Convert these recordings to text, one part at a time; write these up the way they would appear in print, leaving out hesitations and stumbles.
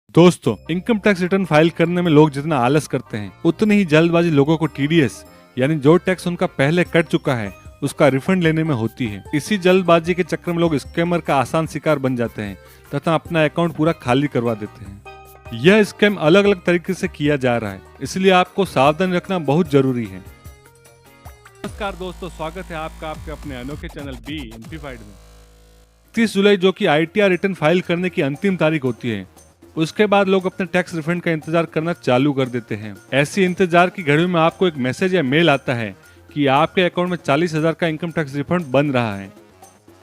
दोस्तों, income tax return file करने में लोग जितना आलस करते हैं, उतनी ही जल्दबाजी लोगों को टीडीएस यानी जो टैक्स उनका पहले कट चुका है उसका रिफंड लेने में होती है। इसी जल्दबाजी के चक्कर में लोग स्कैमर का आसान शिकार बन जाते हैं तथा अपना अकाउंट पूरा खाली करवा देते हैं। यह स्कैम अलग अलग तरीके से किया जा रहा है, इसलिए आपको सावधान रखना बहुत जरूरी है। नमस्कार दोस्तों, स्वागत है आपका आपके अपने अनोखे चैनल बी एम्प्लीफाइड में। 30 जुलाई जो कि आईटीआर रिटर्न फाइल करने की अंतिम तारीख होती है, उसके बाद लोग अपने टैक्स रिफंड का इंतजार करना चालू कर देते हैं। ऐसी इंतजार की घड़ी में आपको एक मैसेज या मेल आता है कि आपके अकाउंट में 40,000 का इनकम टैक्स रिफंड बन रहा है।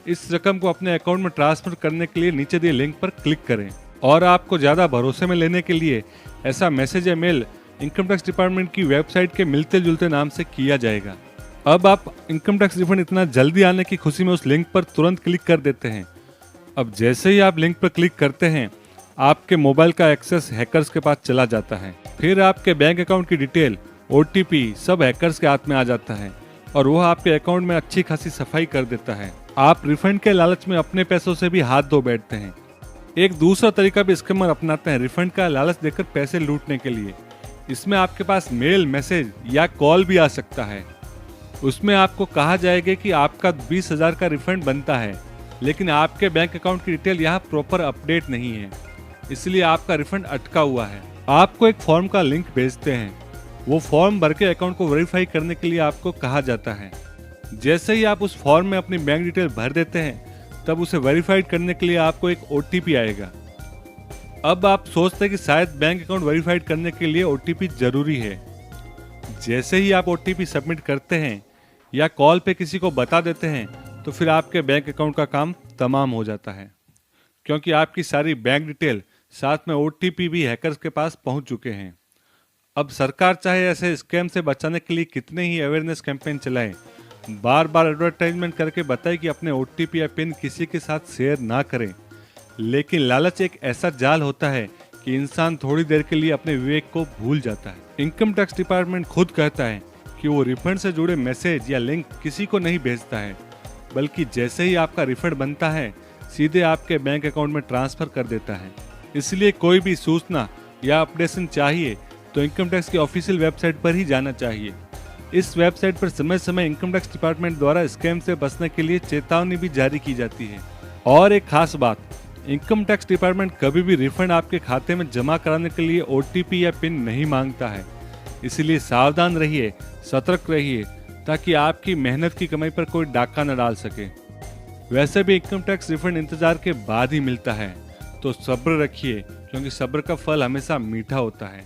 इस रकम को अपने अकाउंट में ट्रांसफर करने के लिए नीचे दिए लिंक पर क्लिक करें। और आपको ज्यादा भरोसे में लेने के लिए ऐसा मैसेज या मेल इनकम टैक्स डिपार्टमेंट की वेबसाइट के मिलते जुलते नाम से किया जाएगा। अब आप इनकम टैक्स रिफंड इतना जल्दी आने की खुशी में उस लिंक पर तुरंत क्लिक कर देते हैं। अब जैसे ही आप लिंक पर क्लिक करते हैं, आपके मोबाइल का एक्सेस हैकर्स के पास चला जाता है। फिर आपके बैंक अकाउंट की डिटेल, ओटीपी सब हैकर्स के हाथ में आ जाता है और वह आपके अकाउंट में अच्छी खासी सफाई कर देता है। आप रिफंड के लालच में अपने पैसों से भी हाथ धो बैठते हैं। एक दूसरा तरीका भी स्कैमर अपनाते हैं रिफंड का लालच देकर पैसे लूटने के लिए। इसमें आपके पास मेल, मैसेज या कॉल भी आ सकता है। उसमें आपको कहा जाएगा कि आपका 20,000 का रिफंड बनता है, लेकिन आपके बैंक अकाउंट की डिटेल यहाँ प्रॉपर अपडेट नहीं है, इसलिए आपका रिफंड अटका हुआ है। आपको एक फॉर्म का लिंक भेजते हैं। वो फॉर्म भर के अकाउंट को वेरीफाई करने के लिए आपको कहा जाता है। जैसे ही आप उस फॉर्म में अपनी बैंक डिटेल भर देते हैं, तब उसे वेरीफाइड करने के लिए आपको एक ओटीपी आएगा। अब आप सोचते हैं कि शायद बैंक अकाउंट वेरीफाइड करने के लिए ओटीपी जरूरी है। जैसे ही आप ओटीपी सबमिट करते हैं या कॉल पे किसी को बता देते हैं, तो फिर आपके बैंक अकाउंट का काम तमाम हो जाता है, क्योंकि आपकी सारी बैंक डिटेल साथ में ओटीपी भी हैकर्स के पास पहुंच चुके हैं। अब सरकार चाहे ऐसे स्कैम से बचाने के लिए कितने ही अवेयरनेस कैंपेन चलाए, बार बार एडवर्टाइजमेंट करके बताए कि अपने ओटीपी या पिन किसी के साथ शेयर ना करें, लेकिन लालच एक ऐसा जाल होता है कि इंसान थोड़ी देर के लिए अपने विवेक को भूल जाता है। इनकम टैक्स डिपार्टमेंट खुद कहता है कि वो रिफंड से जुड़े मैसेज या लिंक किसी को नहीं भेजता है, बल्कि जैसे ही आपका रिफंड बनता है, सीधे आपके बैंक अकाउंट में ट्रांसफर कर देता है। इसलिए कोई भी सूचना या अपडेशन चाहिए तो इनकम टैक्स की ऑफिशियल वेबसाइट पर ही जाना चाहिए। इस वेबसाइट पर समय समय इनकम टैक्स डिपार्टमेंट द्वारा स्कैम से बचने के लिए चेतावनी भी जारी की जाती है। और एक खास बात, इनकम टैक्स डिपार्टमेंट कभी भी रिफंड आपके खाते में जमा कराने के लिए ओटीपी या पिन नहीं मांगता है। इसलिए सावधान रहिए, सतर्क रहिए, ताकि आपकी मेहनत की कमाई पर कोई डाका न डाल सके। वैसे भी इनकम टैक्स रिफंड इंतजार के बाद ही मिलता है, तो सब्र रखिए, क्योंकि सब्र का फल हमेशा मीठा होता है।